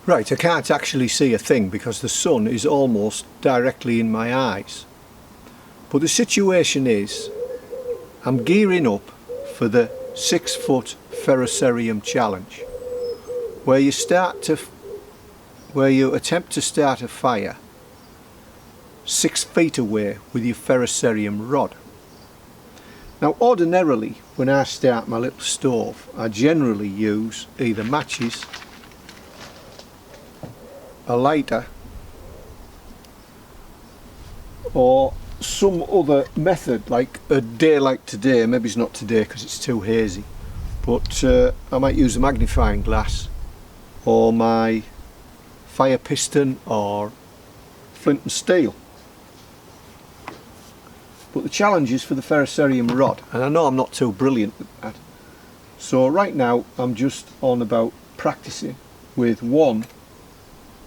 Right, I can't actually see a thing because the sun is almost directly in my eyes. But the situation is, I'm gearing up for the 6-foot ferrocerium challenge, where you attempt to start a fire 6 feet away with your ferrocerium rod. Now ordinarily when I start my little stove, I generally use either matches, a lighter, or some other method, like a day like today. Maybe it's not today because it's too hazy, but I might use a magnifying glass or my fire piston or flint and steel. But the challenge is for the ferrocerium rod, and I know I'm not too brilliant with that, so right now I'm just on about practicing with one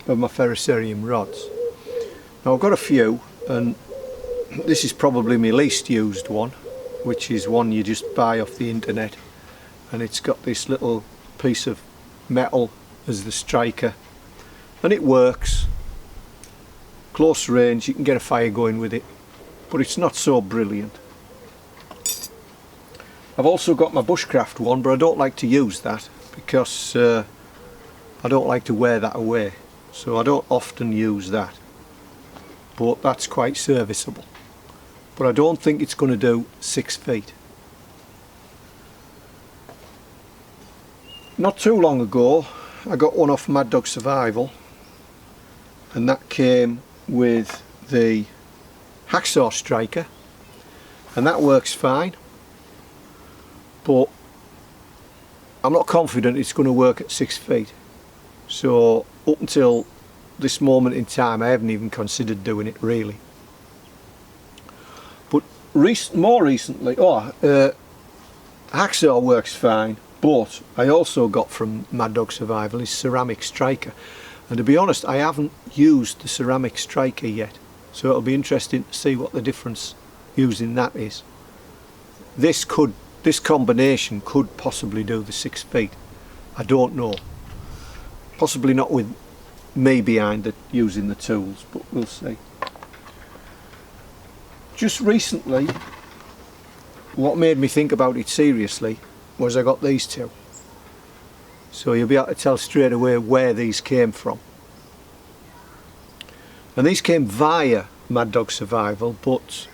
of my ferrocerium rods. Now I've got a few, and this is probably my least used one, which is one you just buy off the internet, and it's got this little piece of metal as the striker, and it works. Close range, you can get a fire going with it, but it's not so brilliant. I've also got my bushcraft one, but I don't like to use that because I don't like to wear that away, so I don't often use that, but that's quite serviceable. But I don't think it's going to do 6 feet. Not too long ago I got one off Mad Dog Survival, and that came with the hacksaw striker, and that works fine, but I'm not confident it's going to work at 6 feet. So up until this moment in time I haven't even considered doing it really. But more recently, hacksaw works fine, but I also got from Mad Dog Survival his ceramic striker, and to be honest I haven't used the ceramic striker yet, so it'll be interesting to see what the difference using that is. This combination could possibly do the 6 feet, I don't know, possibly not with me behind it using the tools, but we'll see. Just recently, what made me think about it seriously was I got these two, so you'll be able to tell straight away where these came from. And these came via Mad Dog Survival, but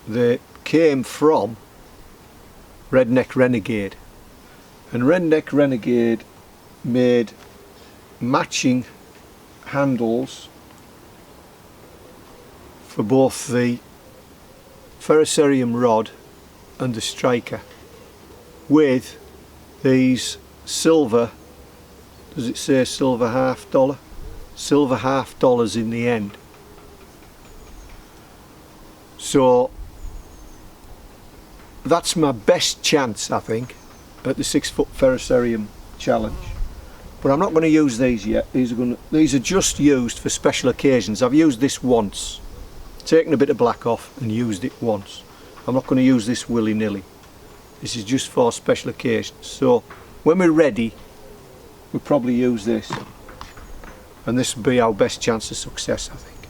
they came from Redneck Renegade, and Redneck Renegade made matching handles for both the ferrocerium rod and the striker with these silver, does it say silver $half? Silver $half in the end. So that's my best chance, I think, at the 6-foot ferrocerium challenge. But I'm not going to use these yet. These are just used for special occasions. I've used this once, taken a bit of black off and used it once. I'm not going to use this willy-nilly. This is just for special occasions. So when we're ready, we'll probably use this, and this will be our best chance of success, I think.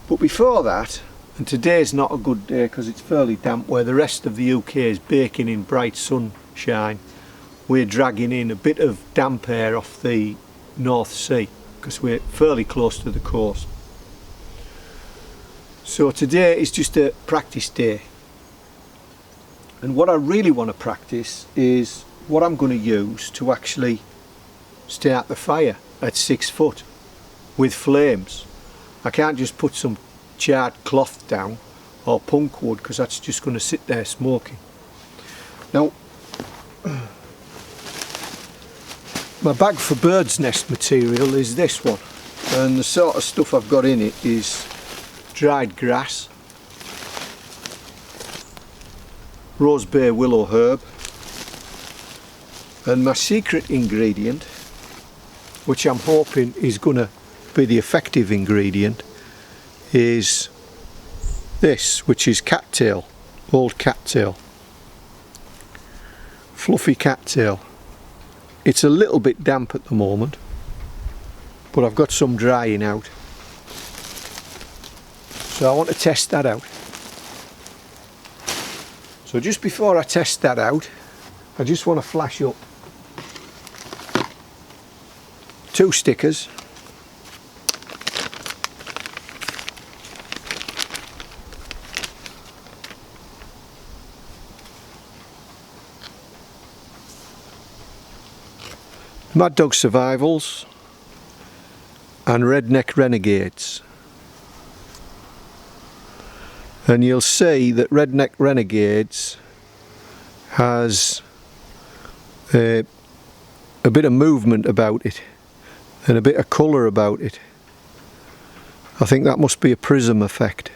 But before that, and today's not a good day because it's fairly damp, where the rest of the UK is baking in bright sunshine, we're dragging in a bit of damp air off the North Sea because we're fairly close to the coast. So today is just a practice day, and what I really want to practice is what I'm going to use to actually start the fire at 6 foot with flames. I can't just put some charred cloth down or punk wood because that's just going to sit there smoking. Now my bag for bird's nest material is this one, and the sort of stuff I've got in it is dried grass, rose bay willow herb, and my secret ingredient, which I'm hoping is going to be the effective ingredient, is this, which is cattail, old cattail, fluffy cattail. It's a little bit damp at the moment, but I've got some drying out, so I want to test that out. So just before I test that out, I just want to flash up 2 stickers. Mad Dog Survivals and Redneck Renegades. And you'll see that Redneck Renegades has a bit of movement about it and a bit of colour about it. I think that must be a prism effect.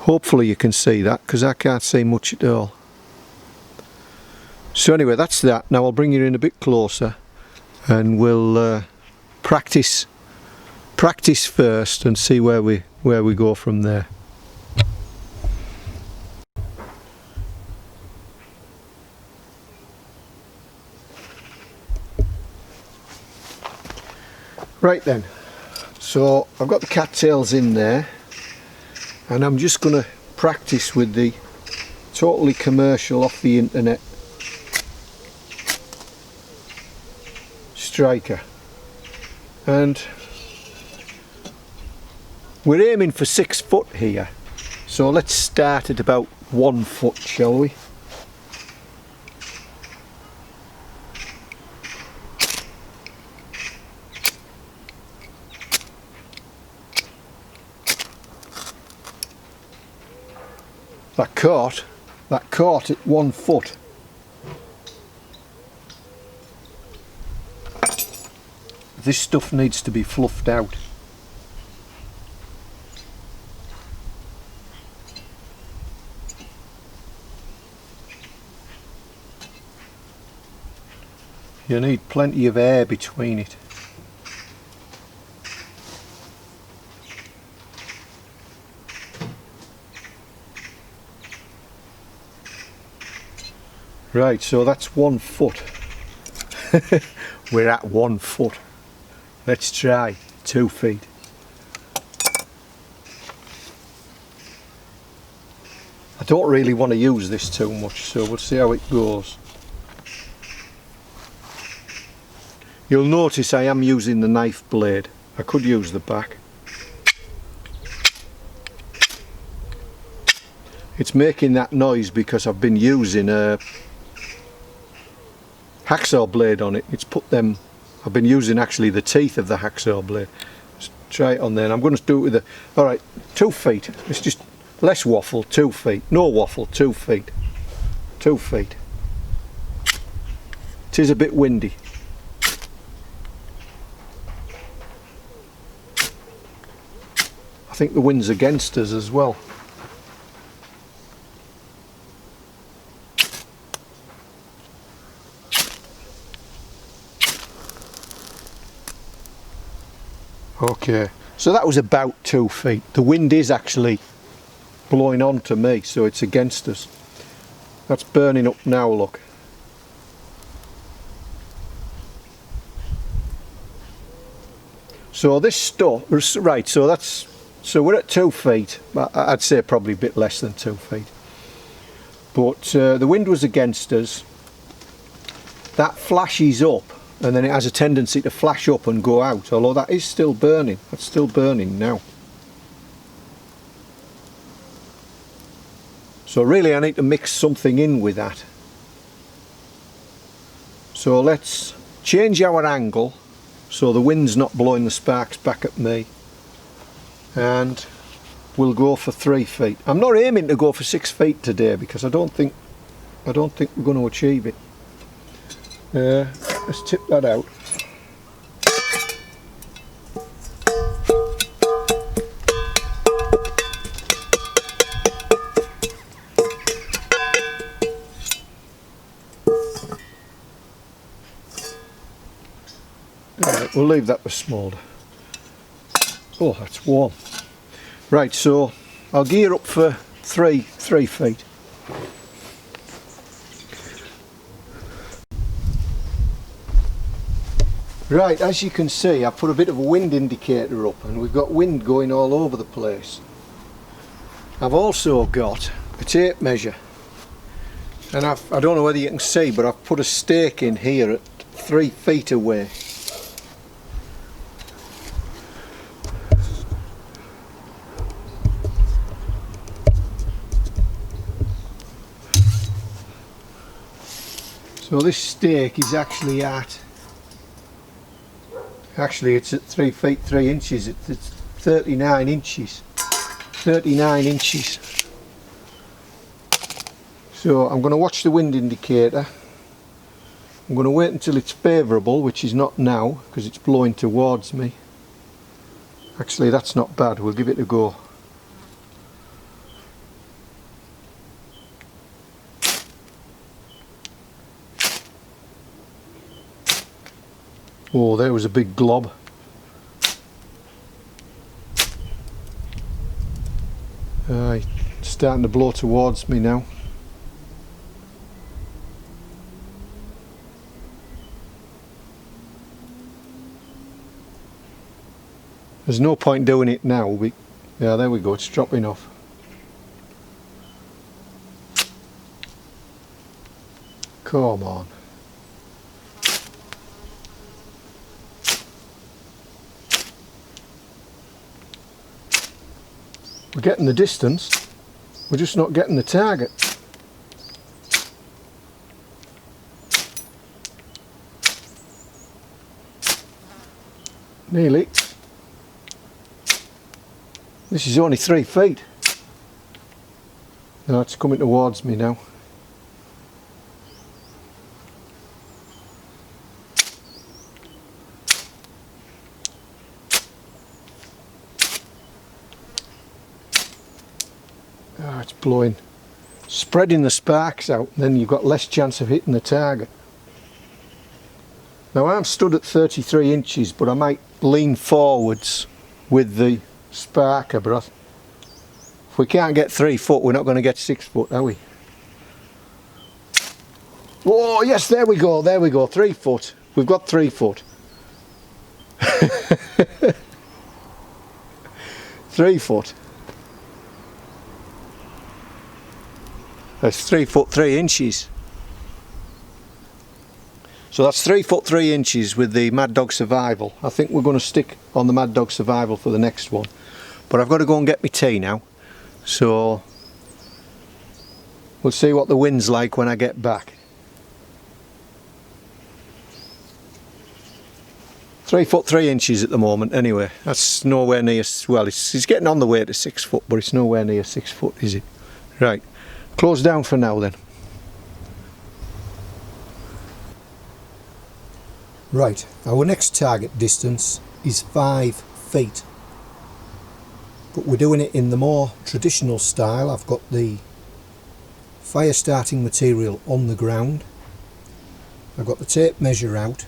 Hopefully you can see that, because I can't see much at all. So anyway, that's that. Now I'll bring you in a bit closer and we'll practice first and see where we go from there. Right then, so I've got the cattails in there and I'm just going to practice with the totally commercial off the internet striker, and we're aiming for 6 foot here, so let's start at about 1 foot, shall we? That caught at 1 foot. This stuff needs to be fluffed out. You need plenty of air between it. Right, so that's 1 foot. We're at 1 foot. Let's try 2 feet. I don't really want to use this too much, so we'll see how it goes. You'll notice I am using the knife blade. I could use the back. It's making that noise because I've been using a hacksaw blade on it. It's put them, I've been using actually the teeth of the hacksaw blade. Let's try it on there, and I'm going to do it with the, alright, 2 feet. It's just less waffle, 2 feet. No waffle, 2 feet. 2 feet. It is a bit windy. I think the wind's against us as well. Okay, so that was about 2 feet. The wind is actually blowing on to me, so it's against us. That's burning up now, look. So this stuff, right, so we're at 2 feet. I'd say probably a bit less than 2 feet. But the wind was against us. That flashes up, and then it has a tendency to flash up and go out, although that is still burning. That's still burning now. So really I need to mix something in with that. So let's change our angle so the wind's not blowing the sparks back at me, and we'll go for 3 feet. I'm not aiming to go for 6 feet today because I don't think we're going to achieve it. Let's tip that out. Right, we'll leave that for smaller. Oh, that's warm. Right, so I'll gear up for 3 feet. Right, as you can see, I've put a bit of a wind indicator up and we've got wind going all over the place. I've also got a tape measure, and I don't know whether you can see, but I've put a stake in here at 3 feet away. So this stake is actually it's at 3 feet 3 inches, it's 39 inches. 39 inches. So I'm going to watch the wind indicator. I'm going to wait until it's favourable, which is not now because it's blowing towards me. Actually, that's not bad, we'll give it a go. Oh, there was a big glob. It's starting to blow towards me now. There's no point doing it now. Yeah, there we go, it's dropping off. Come on. We're getting the distance, we're just not getting the target. Nearly. This is only 3 feet. No, it's coming towards me now. Oh, it's blowing, spreading the sparks out, and then you've got less chance of hitting the target. Now I'm stood at 33 inches, but I might lean forwards with the sparker, but if we can't get 3 foot, we're not going to get 6 foot, are we? Oh yes, there we go, 3 foot. We've got 3 foot. 3 foot. That's 3 foot 3 inches. So that's 3 foot 3 inches with the Mad Dog Survival. I think we're going to stick on the Mad Dog Survival for the next one. But I've got to go and get my tea now. So we'll see what the wind's like when I get back. 3 foot 3 inches at the moment anyway. That's nowhere near, well, it's getting on the way to 6 foot, but it's nowhere near 6 foot, is it? Right. Close down for now then. Right, our next target distance is 5 feet. But we're doing it in the more traditional style. I've got the fire starting material on the ground. I've got the tape measure out.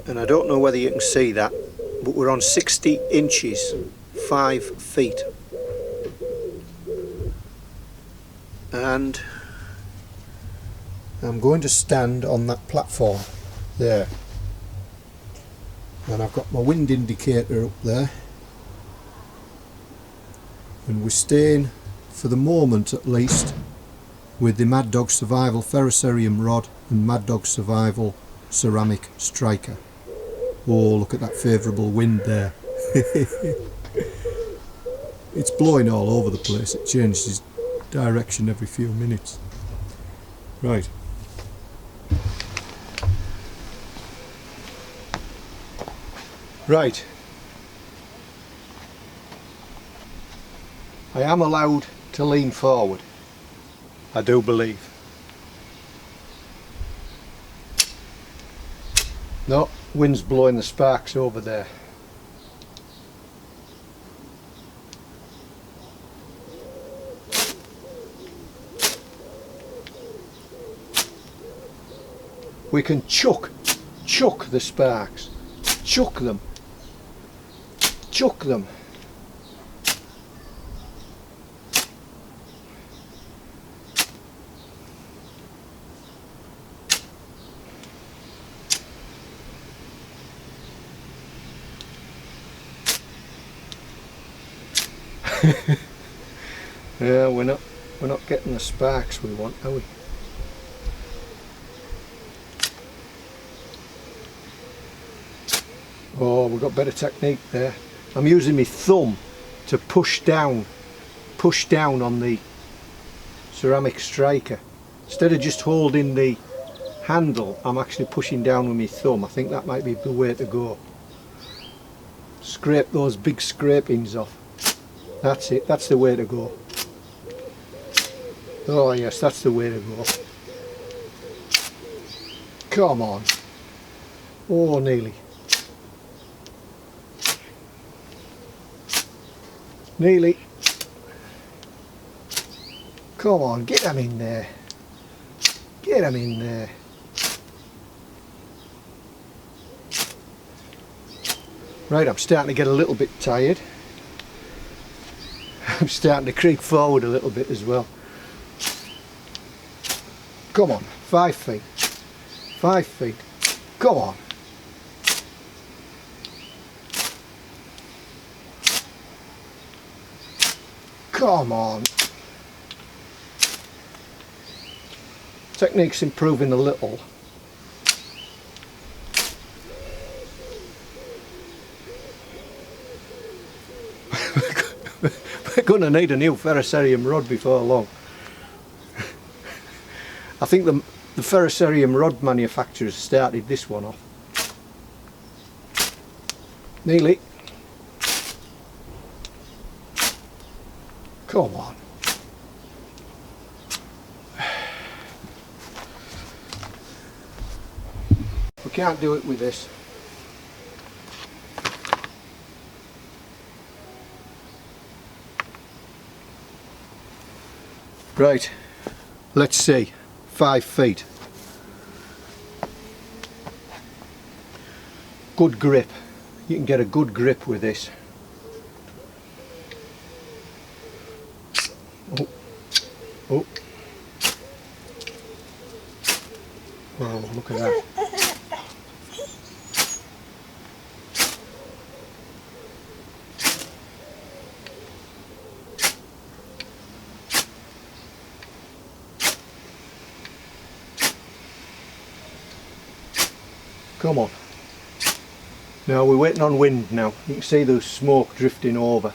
And I don't know whether you can see that, but we're on 60 inches, 5 feet. And I'm going to stand on that platform there. And I've got my wind indicator up there. And we're staying, for the moment at least, with the Mad Dog Survival Ferrocerium rod and Mad Dog Survival ceramic striker. Oh, look at that favourable wind there. It's blowing all over the place. It changes direction every few minutes. Right. Right. I am allowed to lean forward, I do believe. No, wind's blowing the sparks over there. We can chuck the sparks, chuck them. Yeah, we're not getting the sparks we want, are we? Oh, we've got better technique there. I'm using my thumb to push down on the ceramic striker. Instead of just holding the handle, I'm actually pushing down with my thumb. I think that might be the way to go. Scrape those big scrapings off. That's it, that's the way to go. Oh yes, that's the way to go. Come on. Oh, nearly. Nearly. Come on, get them in there. Get them in there. Right, I'm starting to get a little bit tired. I'm starting to creep forward a little bit as well. Come on, 5 feet. 5 feet. Come on. Come on. Technique's improving a little. We're going to need a new ferrocerium rod before long. I think the ferrocerium rod manufacturers started this one off. Nearly. Come on. We can't do it with this. Right, let's see. 5 feet. Good grip. You can get a good grip with this. Oh. Oh. Wow, look at that. Come on. Now we're waiting on wind now. You can see the smoke drifting over.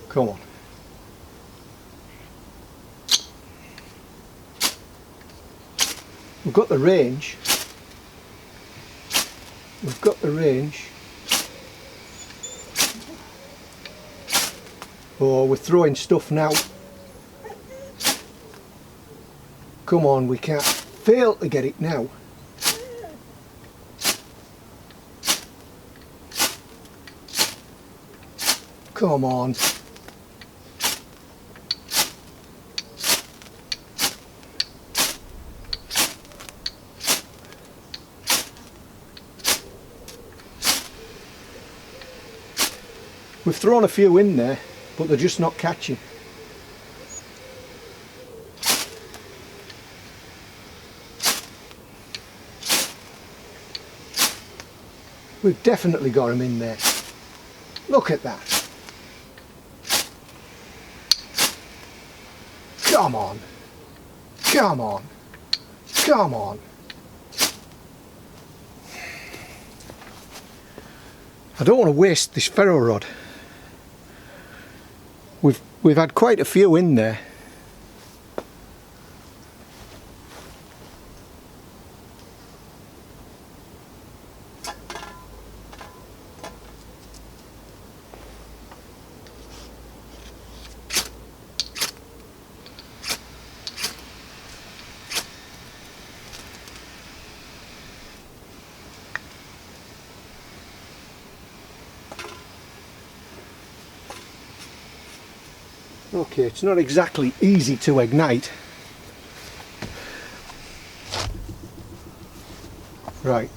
Come on. We've got the range. We've got the range. Oh, we're throwing stuff now. Come on, we can't fail to get it now. Come on. We've thrown a few in there, but they're just not catching. We've definitely got them in there. Look at that. Come on. Come on. Come on. I don't want to waste this ferro rod. We've had quite a few in there. Okay, it's not exactly easy to ignite. Right.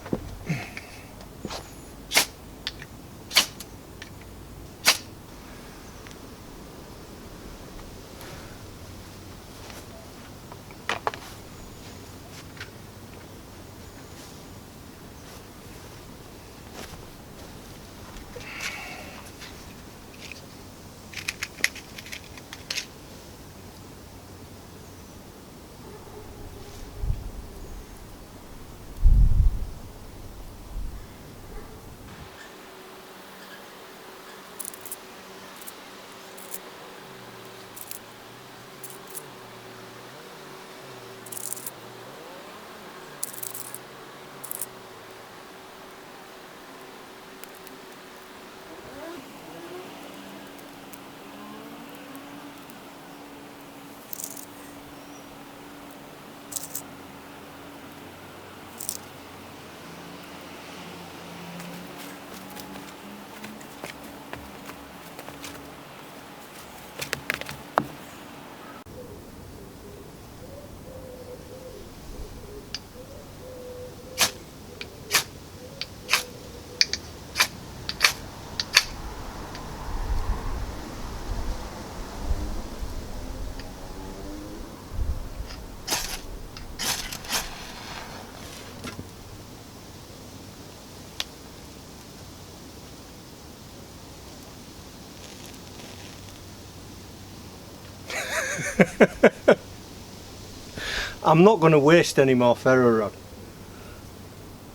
I'm not going to waste any more ferro rod.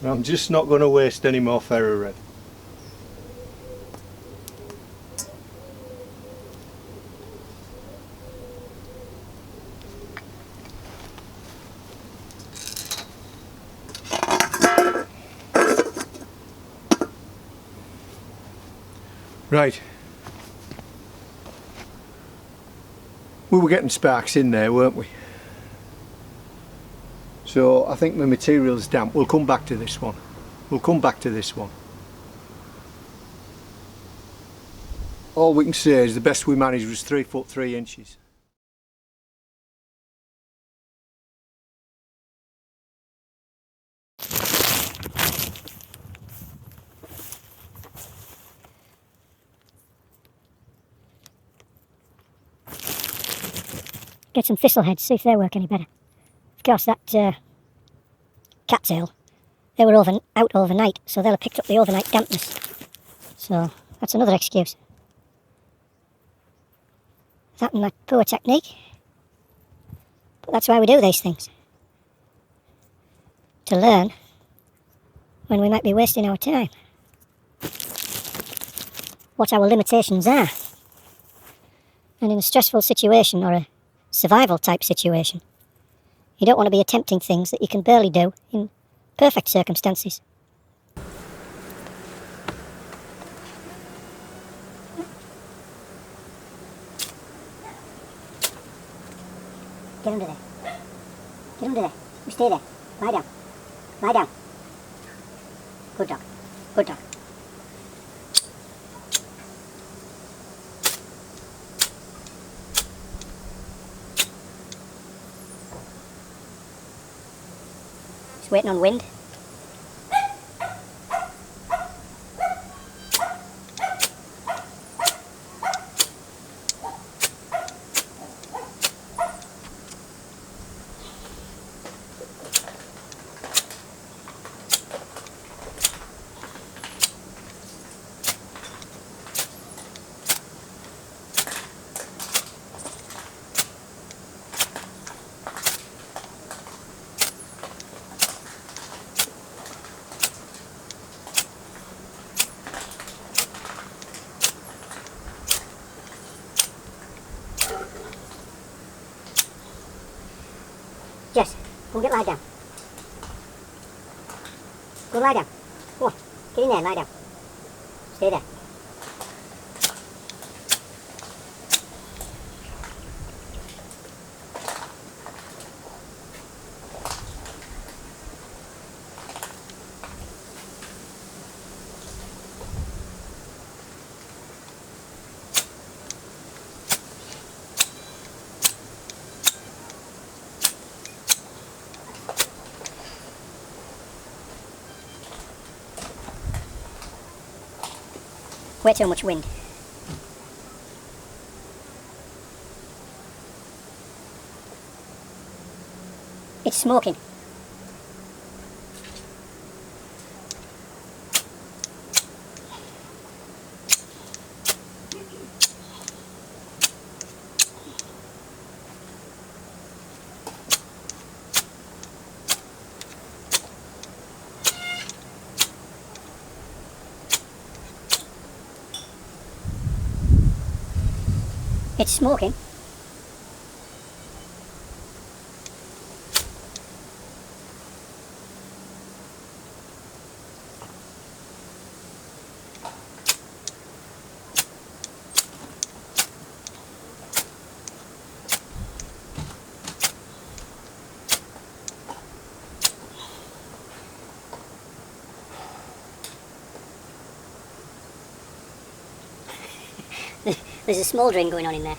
I'm just not going to waste any more ferro rod. Right. We were getting sparks in there, weren't we? So I think the material's damp. We'll come back to this one. We'll come back to this one. All we can say is the best we managed was 3 foot 3 inches. Get some thistle heads, see if they work any better. Of course, that cattail, they were out overnight, so they'll have picked up the overnight dampness. So that's another excuse. That and my poor technique. But that's why we do these things. To learn when we might be wasting our time. What our limitations are. And in a stressful situation or a survival type situation, you don't want to be attempting things that you can barely do in perfect circumstances. Get under there. Get under there. You stay there. Lie down. Lie down. Good dog. Good dog. Just waiting on wind. Jess, go and lie down. Go lie down. Come on, get in there and lie down. Stay there. Way too much wind. It's smoking. It's smoking. There's a smouldering going on in there.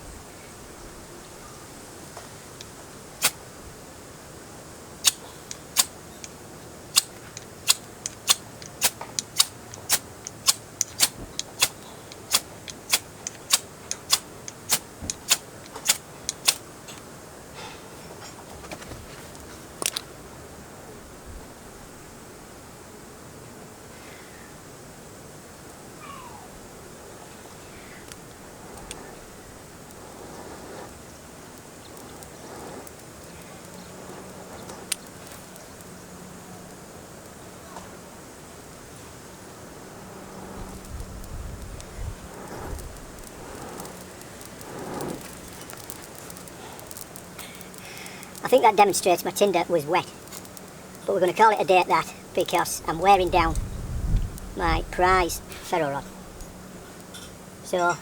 I think that demonstrates my tinder was wet. But we're going to call it a day at that because I'm wearing down my prize ferro rod. So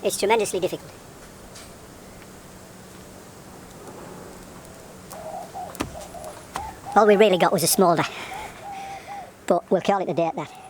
it's tremendously difficult. All we really got was a smoulder, but we'll call it a day at that.